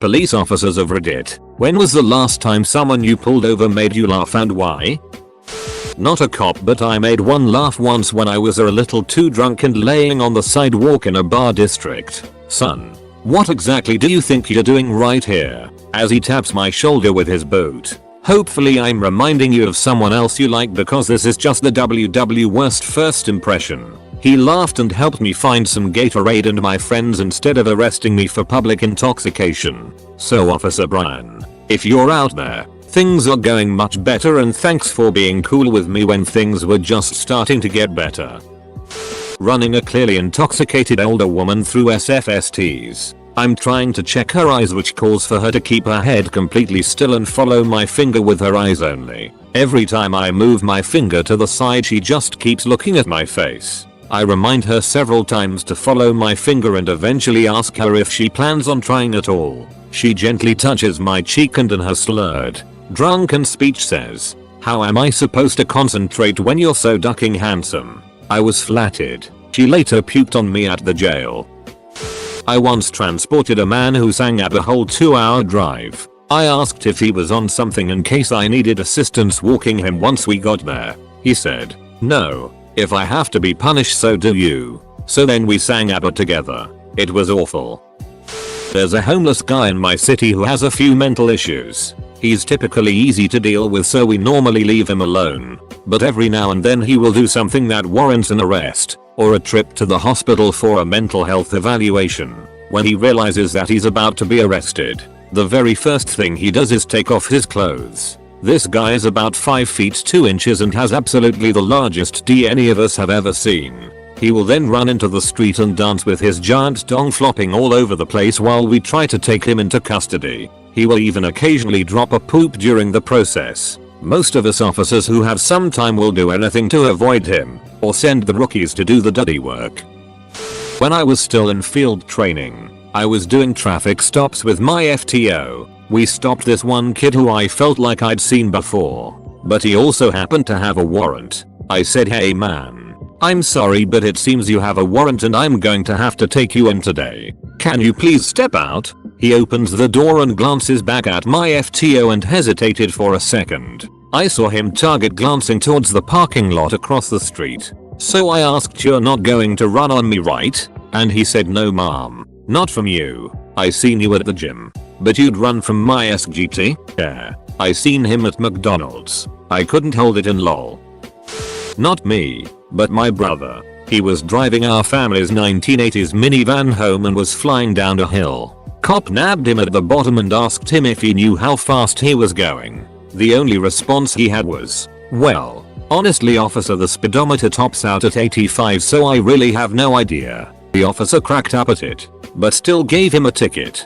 Police officers of Reddit, when was the last time someone you pulled over made you laugh and why? Not a cop, but I made one laugh once when I was a little too drunk and laying on the sidewalk in a bar district. Son, what exactly do you think you're doing right here? As he taps my shoulder with his boot. Hopefully I'm reminding you of someone else you like because this is just the WW worst first impression. He laughed and helped me find some Gatorade and my friends instead of arresting me for public intoxication. So Officer Brian, if you're out there, things are going much better and thanks for being cool with me when things were just starting to get better. Running a clearly intoxicated older woman through SFSTs. I'm trying to check her eyes, which calls for her to keep her head completely still and follow my finger with her eyes only. Every time I move my finger to the side she just keeps looking at my face. I remind her several times to follow my finger and eventually ask her if she plans on trying at all. She gently touches my cheek and in her slurred, drunken speech says, "How am I supposed to concentrate when you're so ducking handsome?" I was flattered. She later puked on me at the jail. I once transported a man who sang at the whole 2-hour drive. I asked if he was on something in case I needed assistance walking him once we got there. He said, "No. If I have to be punished, so do you." So then we sang ABBA together. It was awful. There's a homeless guy in my city who has a few mental issues. He's typically easy to deal with, so we normally leave him alone. But every now and then he will do something that warrants an arrest or a trip to the hospital for a mental health evaluation. When he realizes that he's about to be arrested, the very first thing he does is take off his clothes. This guy is about 5 feet 2 inches and has absolutely the largest D any of us have ever seen. He will then run into the street and dance with his giant dong flopping all over the place while we try to take him into custody. He will even occasionally drop a poop during the process. Most of us officers who have some time will do anything to avoid him, or send the rookies to do the dirty work. When I was still in field training, I was doing traffic stops with my FTO. We stopped this one kid who I felt like I'd seen before, but he also happened to have a warrant. I said, "Hey man, I'm sorry, but it seems you have a warrant and I'm going to have to take you in today. Can you please step out?" He opens the door and glances back at my FTO and hesitated for a second. I saw him target glancing towards the parking lot across the street. So I asked, "You're not going to run on me, right?" And he said, "No ma'am, not from you. I seen you at the gym. But you'd run from my SGT? Yeah. I seen him at McDonald's. I couldn't hold it in lol." Not me, but my brother. He was driving our family's 1980s minivan home and was flying down a hill. Cop nabbed him at the bottom and asked him if he knew how fast he was going. The only response he had was, "Well, honestly officer, the speedometer tops out at 85, so I really have no idea." The officer cracked up at it, but still gave him a ticket.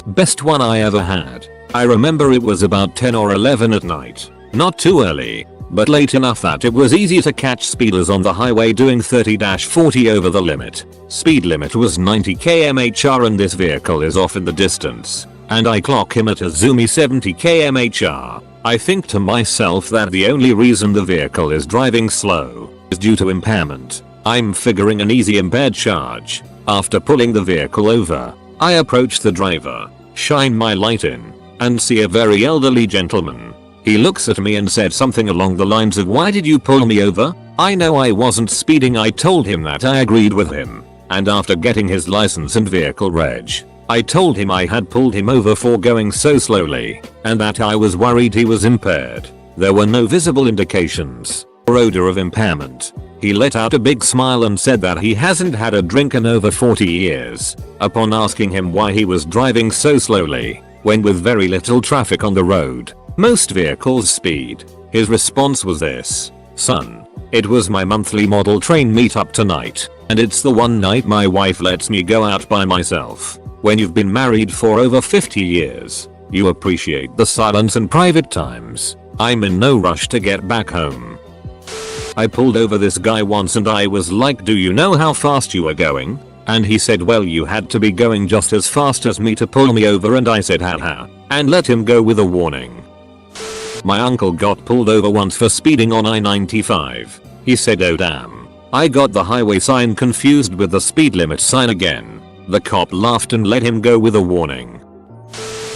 Best one I ever had. I remember it was about 10 or 11 at night. Not too early, but late enough that it was easy to catch speeders on the highway doing 30-40 over the limit. Speed limit was 90 km/h and this vehicle is off in the distance, and I clock him at a zoomy 70 km/h. I think to myself that the only reason the vehicle is driving slow is due to impairment. I'm figuring an easy impaired charge. After pulling the vehicle over, I approach the driver, shine my light in, and see a very elderly gentleman. He looks at me and said something along the lines of, "Why did you pull me over?" I know I wasn't speeding. I told him that I agreed with him, and after getting his license and vehicle reg, I told him I had pulled him over for going so slowly, and that I was worried he was impaired. There were no visible indications or odor of impairment. He let out a big smile and said that he hasn't had a drink in over 40 years. Upon asking him why he was driving so slowly, when with very little traffic on the road, most vehicles speed, his response was this: "Son, it was my monthly model train meetup tonight, and it's the one night my wife lets me go out by myself. When you've been married for over 50 years, you appreciate the silence and private times. I'm in no rush to get back home." I pulled over this guy once and I was like, "Do you know how fast you were going?" And he said, "Well, you had to be going just as fast as me to pull me over," and I said, "Haha," and let him go with a warning. My uncle got pulled over once for speeding on I-95. He said, "Oh damn, I got the highway sign confused with the speed limit sign again." The cop laughed and let him go with a warning.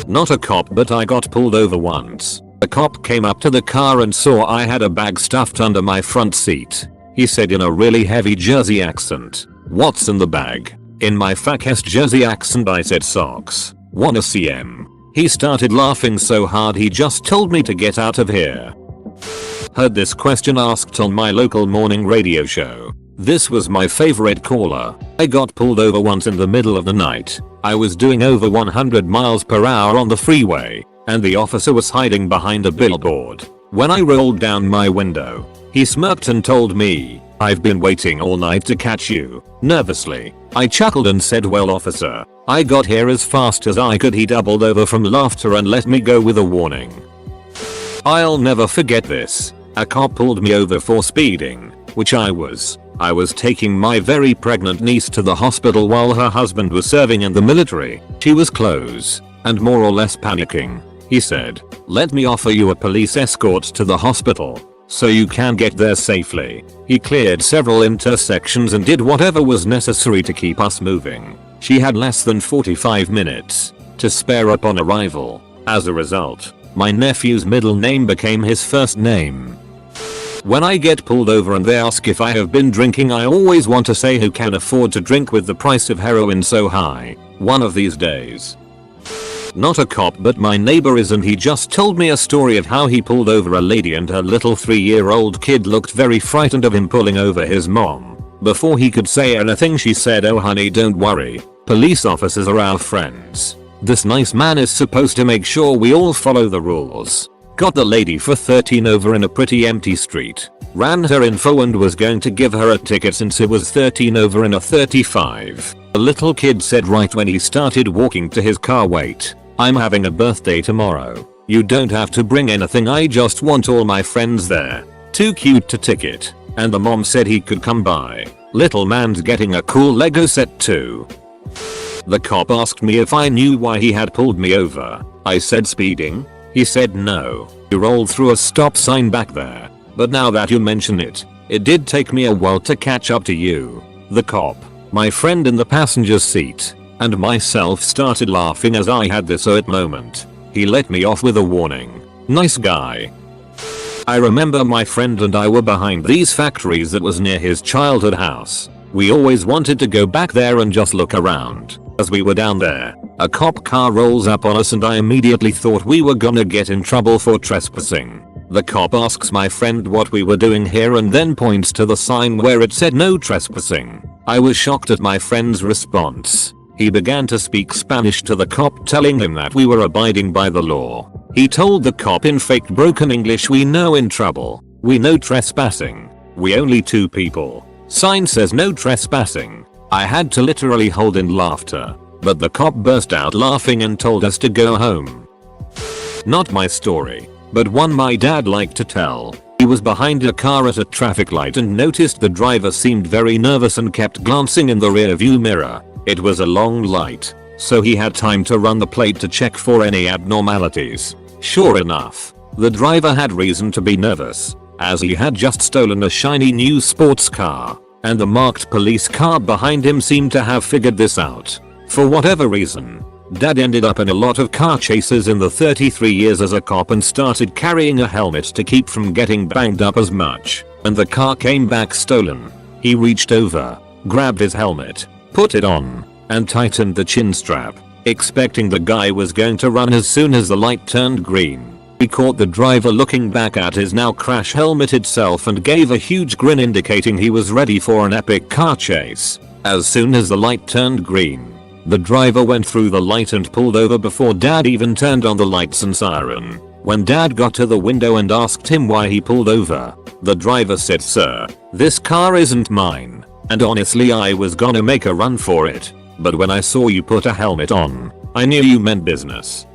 Not a cop, but I got pulled over once. A cop came up to the car and saw I had a bag stuffed under my front seat. He said in a really heavy Jersey accent, "What's in the bag?" In my fake-ass Jersey accent I said, "Socks. Wanna see 'em?" He started laughing so hard he just told me to get out of here. Heard this question asked on my local morning radio show. This was my favorite caller. I got pulled over once in the middle of the night. I was doing over 100 miles per hour on the freeway, and the officer was hiding behind a billboard. When I rolled down my window, he smirked and told me, "I've been waiting all night to catch you." Nervously, I chuckled and said, "Well, officer, I got here as fast as I could." He doubled over from laughter and let me go with a warning. I'll never forget this. A cop pulled me over for speeding, which I was taking my very pregnant niece to the hospital while her husband was serving in the military. She was close and more or less panicking. He said, "Let me offer you a police escort to the hospital so you can get there safely." He cleared several intersections and did whatever was necessary to keep us moving. She had less than 45 minutes to spare upon arrival. As a result, my nephew's middle name became his first name. When I get pulled over and they ask if I have been drinking, I always want to say, who can afford to drink with the price of heroin so high? One of these days. Not a cop, but my neighbor is, and he just told me a story of how he pulled over a lady and her little 3-year-old kid looked very frightened of him pulling over his mom. Before he could say anything, she said, "Oh honey, don't worry. Police officers are our friends. This nice man is supposed to make sure we all follow the rules." Got the lady for 13 over in a pretty empty street. Ran her info and was going to give her a ticket since it was 13 over in a 35. The little kid said right when he started walking to his car, "Wait, I'm having a birthday tomorrow. You don't have to bring anything, I just want all my friends there. Too cute to ticket." And the mom said he could come by. Little man's getting a cool Lego set too. The cop asked me if I knew why he had pulled me over. I said, "Speeding." He said, "No, you rolled through a stop sign back there. But now that you mention it, it did take me a while to catch up to you." The cop, my friend in the passenger seat, and myself started laughing as I had this moment. He let me off with a warning. Nice guy. I remember my friend and I were behind these factories that was near his childhood house. We always wanted to go back there and just look around. As we were down there, a cop car rolls up on us and I immediately thought we were gonna get in trouble for trespassing. The cop asks my friend what we were doing here and then points to the sign where it said "No trespassing." I was shocked at my friend's response. He began to speak Spanish to the cop, telling him that we were abiding by the law. He told the cop in fake broken English, "We know in trouble. We no trespassing. We only 2 people. Sign says no trespassing." I had to literally hold in laughter, but the cop burst out laughing and told us to go home. Not my story, but one my dad liked to tell. He was behind a car at a traffic light and noticed the driver seemed very nervous and kept glancing in the rearview mirror. It was a long light, so he had time to run the plate to check for any abnormalities. Sure enough, the driver had reason to be nervous, as he had just stolen a shiny new sports car, and the marked police car behind him seemed to have figured this out. For whatever reason, Dad ended up in a lot of car chases in the 33 years as a cop and started carrying a helmet to keep from getting banged up as much. When the car came back stolen, he reached over, grabbed his helmet, put it on, and tightened the chin strap, expecting the guy was going to run as soon as the light turned green. He caught the driver looking back at his now crash helmet itself and gave a huge grin indicating he was ready for an epic car chase. As soon as the light turned green, the driver went through the light and pulled over before Dad even turned on the lights and siren. When Dad got to the window and asked him why he pulled over, the driver said, "Sir, this car isn't mine, and honestly I was gonna make a run for it, but when I saw you put a helmet on, I knew you meant business."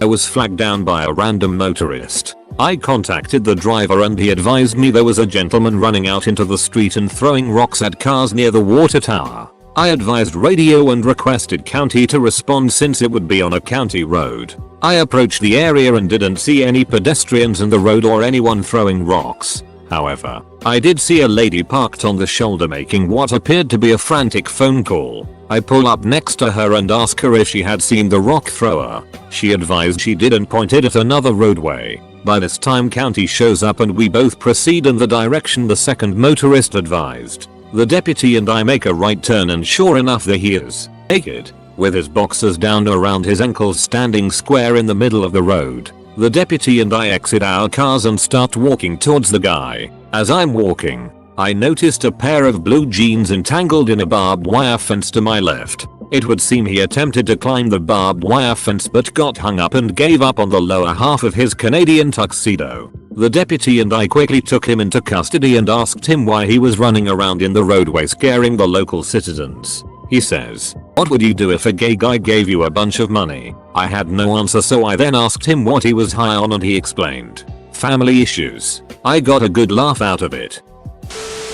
I was flagged down by a random motorist. I contacted the driver and he advised me there was a gentleman running out into the street and throwing rocks at cars near the water tower. I advised radio and requested county to respond since it would be on a county road. I approached the area and didn't see any pedestrians in the road or anyone throwing rocks. However, I did see a lady parked on the shoulder making what appeared to be a frantic phone call. I pull up next to her and ask her if she had seen the rock thrower. She advised she did and pointed at another roadway. By this time County shows up and we both proceed in the direction the second motorist advised. The deputy and I make a right turn and sure enough there he is, naked, with his boxers down around his ankles standing square in the middle of the road. The deputy and I exit our cars and start walking towards the guy. As I'm walking, I noticed a pair of blue jeans entangled in a barbed wire fence to my left. It would seem he attempted to climb the barbed wire fence but got hung up and gave up on the lower half of his Canadian tuxedo. The deputy and I quickly took him into custody and asked him why he was running around in the roadway scaring the local citizens. He says, "What would you do if a gay guy gave you a bunch of money?" I had no answer, so I then asked him what he was high on and he explained, "Family issues." I got a good laugh out of it.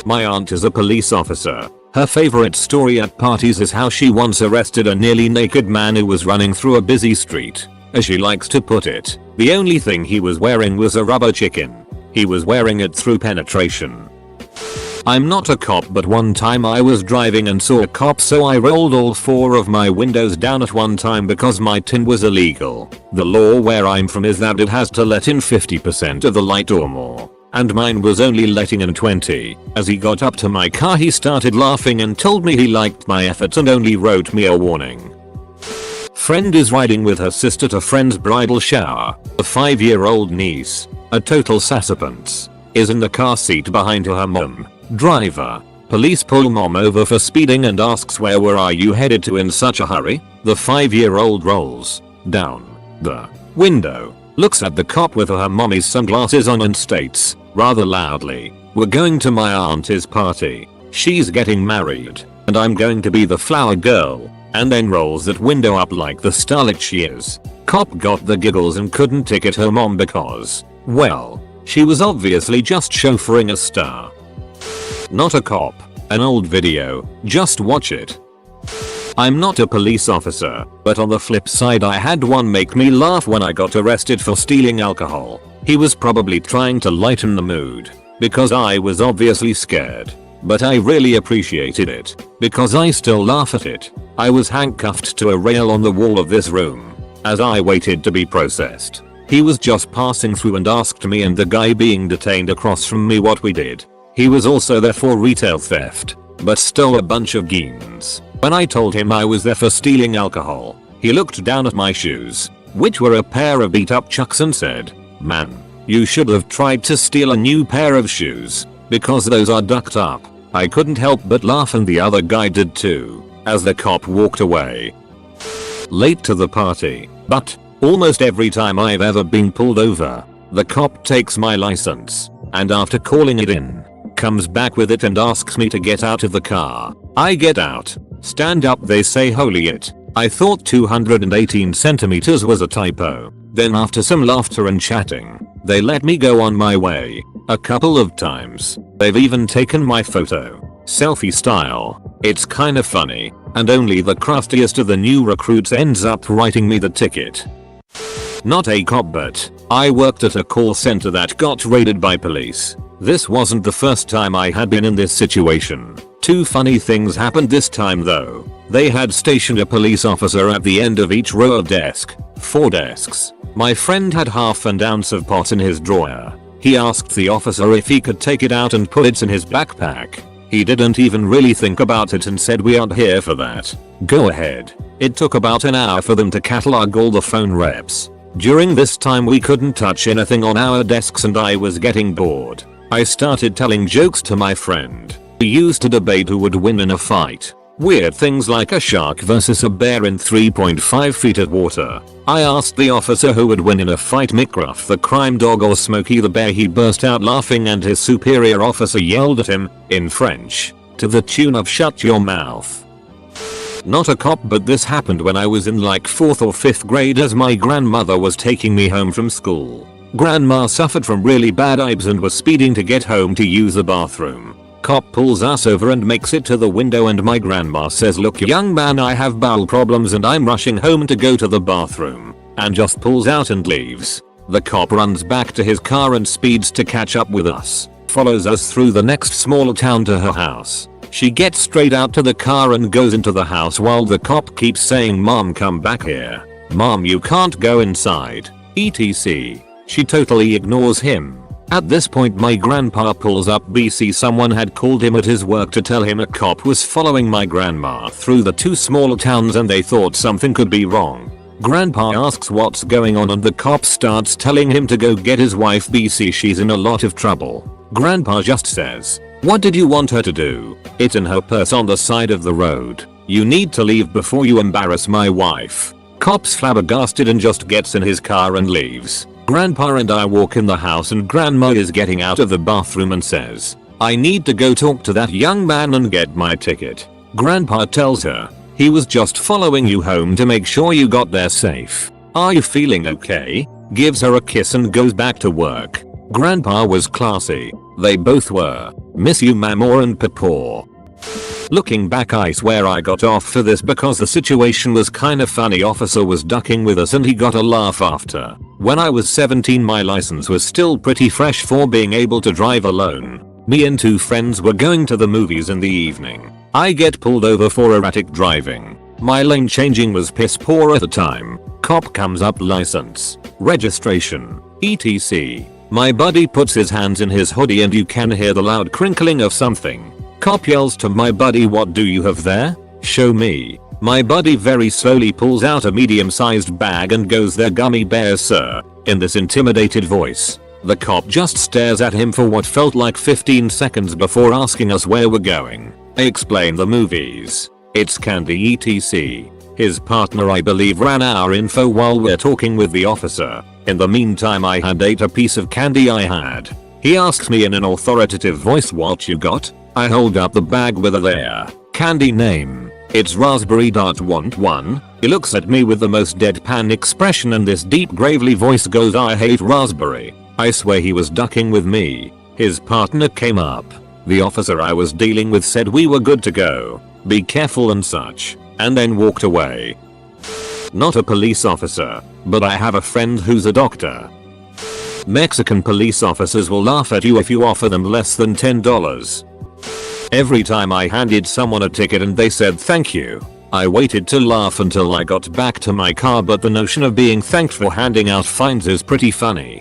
My aunt is a police officer. Her favorite story at parties is how she once arrested a nearly naked man who was running through a busy street. As she likes to put it, the only thing he was wearing was a rubber chicken. He was wearing it through penetration. I'm not a cop, but one time I was driving and saw a cop, so I rolled all 4 of my windows down at one time because my tin was illegal. The law where I'm from is that it has to let in 50% of the light or more. And mine was only letting in 20. As he got up to my car he started laughing and told me he liked my efforts and only wrote me a warning. Friend is riding with her sister to friend's bridal shower. A 5-year-old niece, a total sassapants, is in the car seat behind her mum. Driver. Police pull mom over for speeding and asks where are you headed to in such a hurry? The 5-year-old rolls down the window, looks at the cop with her mommy's sunglasses on and states, rather loudly, "We're going to my auntie's party. She's getting married, and I'm going to be the flower girl," and then rolls that window up like the starlet she is. Cop got the giggles and couldn't ticket her mom because, well, she was obviously just chauffeuring a star. Not a cop. An old video, just watch it. I'm not a police officer, but on the flip side I had one make me laugh when I got arrested for stealing alcohol. He was probably trying to lighten the mood, because I was obviously scared. But I really appreciated it, because I still laugh at it. I was handcuffed to a rail on the wall of this room. As I waited to be processed, he was just passing through and asked me and the guy being detained across from me what we did. He was also there for retail theft, but stole a bunch of jeans. When I told him I was there for stealing alcohol, he looked down at my shoes, which were a pair of beat up Chucks, and said, "Man, you should have tried to steal a new pair of shoes, because those are ducked up." I couldn't help but laugh and the other guy did too, as the cop walked away. Late to the party, but almost every time I've ever been pulled over, the cop takes my license, and after calling it in, comes back with it and asks me to get out of the car. I get out, stand up, they say holy it, I thought 218 centimeters was a typo. Then after some laughter and chatting, they let me go on my way. A couple of times, they've even taken my photo, selfie style. It's kinda funny, and only the crustiest of the new recruits ends up writing me the ticket. Not a cop, but I worked at a call center that got raided by police. This wasn't the first time I had been in this situation. 2 funny things happened this time though. They had stationed a police officer at the end of each row of desk. 4 desks. My friend had half an ounce of pot in his drawer. He asked the officer if he could take it out and put it in his backpack. He didn't even really think about it and said, "We aren't here for that. Go ahead." It took about an hour for them to catalog all the phone reps. During this time we couldn't touch anything on our desks and I was getting bored. I started telling jokes to my friend. We used to debate who would win in a fight. Weird things like a shark versus a bear in 3.5 feet of water. I asked the officer who would win in a fight, McGruff the crime dog or Smokey the bear. He burst out laughing and his superior officer yelled at him, in French, to the tune of "Shut your mouth." Not a cop, but this happened when I was in like 4th or 5th grade as my grandmother was taking me home from school. Grandma suffered from really bad IBS and was speeding to get home to use the bathroom. Cop pulls us over and makes it to the window and my grandma says, "Look young man, I have bowel problems and I'm rushing home to go to the bathroom," and just pulls out and leaves. The cop runs back to his car and speeds to catch up with us, follows us through the next small town to her house. She gets straight out to the car and goes into the house while the cop keeps saying, "Mom, come back here. Mom, you can't go inside. etc." She totally ignores him. At this point my grandpa pulls up BC. Someone had called him at his work to tell him a cop was following my grandma through the two smaller towns and they thought something could be wrong. Grandpa asks what's going on and the cop starts telling him to go get his wife BC. She's in a lot of trouble. Grandpa just says, "What did you want her to do? It's in her purse on the side of the road. You need to leave before you embarrass my wife." Cop's flabbergasted and just gets in his car and leaves. Grandpa and I walk in the house and Grandma is getting out of the bathroom and says, "I need to go talk to that young man and get my ticket." Grandpa tells her, "He was just following you home to make sure you got there safe. Are you feeling okay?" Gives her a kiss and goes back to work. Grandpa was classy. They both were. Miss you Mamor and Papaw. Looking back, I swear I got off for this because the situation was kinda funny. Officer was ducking with us and he got a laugh after. When I was 17 my license was still pretty fresh for being able to drive alone. Me and two friends were going to the movies in the evening. I get pulled over for erratic driving. My lane changing was piss poor at the time. Cop comes up, license, registration, etc. My buddy puts his hands in his hoodie and you can hear the loud crinkling of something. Cop yells to my buddy, "What do you have there? Show me." My buddy very slowly pulls out a medium-sized bag and goes, "They're gummy bears, sir," in this intimidated voice. The cop just stares at him for what felt like 15 seconds before asking us where we're going. I explain the movies. It's candy etc. His partner I believe ran our info while we're talking with the officer. In the meantime I had ate a piece of candy I had. He asks me in an authoritative voice, "What you got?" I hold up the bag with a there candy name. It's raspberry. Want one? He looks at me with the most deadpan expression and this deep gravely voice goes, "I hate raspberry." I swear he was ducking with me. His partner came up. The officer I was dealing with said we were good to go. Be careful and such. And then walked away. Not a police officer, but I have a friend who's a doctor. Mexican police officers will laugh at you if you offer them less than $10. Every time I handed someone a ticket and they said thank you, I waited to laugh until I got back to my car, but the notion of being thanked for handing out fines is pretty funny.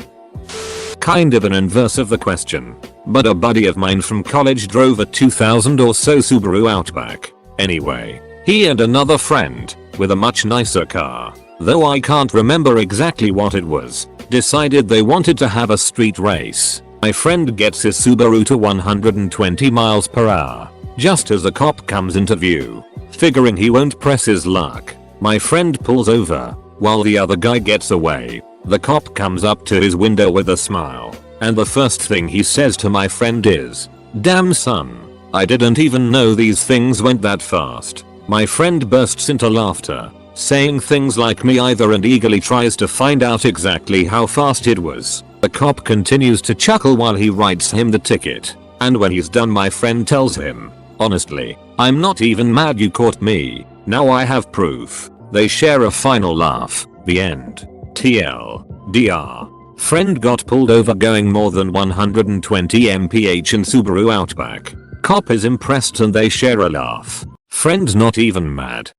Kind of an inverse of the question, but a buddy of mine from college drove a 2000 or so Subaru Outback. Anyway, he and another friend, with a much nicer car, though I can't remember exactly what it was, decided they wanted to have a street race. My friend gets his Subaru to 120 miles per hour, just as a cop comes into view. Figuring he won't press his luck, my friend pulls over, while the other guy gets away. The cop comes up to his window with a smile, and the first thing he says to my friend is, "Damn son, I didn't even know these things went that fast." My friend bursts into laughter, saying things like "me either," and eagerly tries to find out exactly how fast it was. The cop continues to chuckle while he writes him the ticket, and when he's done my friend tells him, "Honestly, I'm not even mad you caught me. Now I have proof." They share a final laugh. The end. TLDR. Friend got pulled over going more than 120 mph in Subaru Outback. Cop is impressed and they share a laugh. Friend not even mad.